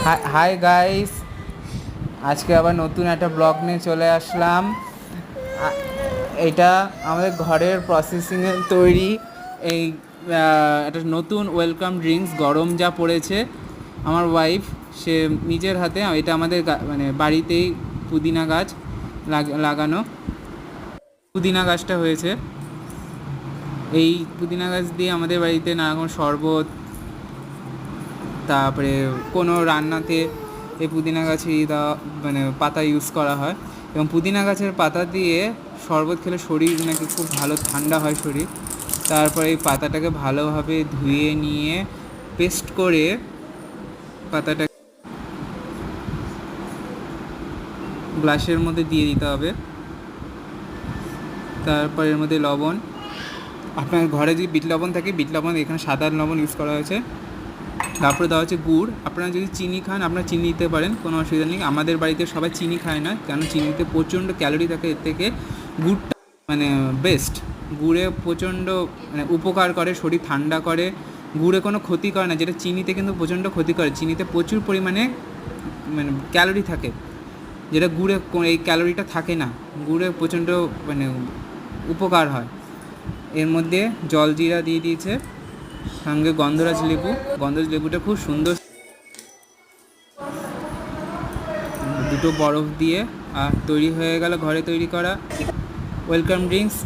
Hi guys, আজকে আবার নতুন একটা ব্লগ নিয়ে চলে আসলাম। এটা আমাদের ঘরের প্রসেসিংয়ে তৈরি এই একটা নতুন ওয়েলকাম ড্রিঙ্কস। গরম যা পড়েছে, আমার ওয়াইফ সে নিজের হাতে এটা আমাদের মানে বাড়িতেই পুদিনা গাছ লাগানো পুদিনা গাছটা হয়েছে। এই পুদিনা গাছ দিয়ে আমাদের বাড়িতে নানা রকম শরবত, তারপরে কোনো রান্নাতে এই পুদিনা গাছের মানে পাতা ইউজ করা হয়। এবং পুদিনা গাছের পাতা দিয়ে শরবত খেলে শরীর নাকি খুব ভালো ঠান্ডা হয় শরীর। তারপরে এই পাতাটাকে ভালোভাবে ধুয়ে নিয়ে পেস্ট করে পাতাটা গ্লাসের মধ্যে দিয়ে দিতে হবে। তারপর এর মধ্যে লবণ, আপনার ঘরে যদি বিট লবণ থাকে বিট লবণ, এখানে সাদা লবণ ইউজ করা হয়েছে। তারপরে দেওয়া হচ্ছে গুড়। আপনারা যদি চিনি খান আপনারা চিনি দিতে পারেন, কোনো অসুবিধা নেই। আমাদের বাড়িতে সবাই চিনি খায় না, কারণ চিনিতে প্রচণ্ড ক্যালোরি থাকে। এর থেকে গুড়টা মানে বেস্ট। গুড়ে প্রচণ্ড মানে উপকার করে, শরীর ঠান্ডা করে। গুড়ে কোনো ক্ষতি করে না, যেটা চিনিতে কিন্তু প্রচণ্ড ক্ষতি করে। চিনিতে প্রচুর পরিমাণে মানে ক্যালোরি থাকে, যেটা গুড়ে এই ক্যালোরিটা থাকে না। গুড়ে প্রচণ্ড মানে উপকার হয়। এর মধ্যে জলজিরা দিয়ে দিয়েছে, সঙ্গে গন্ধরাজ লেবুটা খুব সুন্দর, দুটো বরফ দিয়ে আর তৈরি হয়ে গেল ঘরে তৈরি করা ওয়েলকাম ড্রিঙ্কস।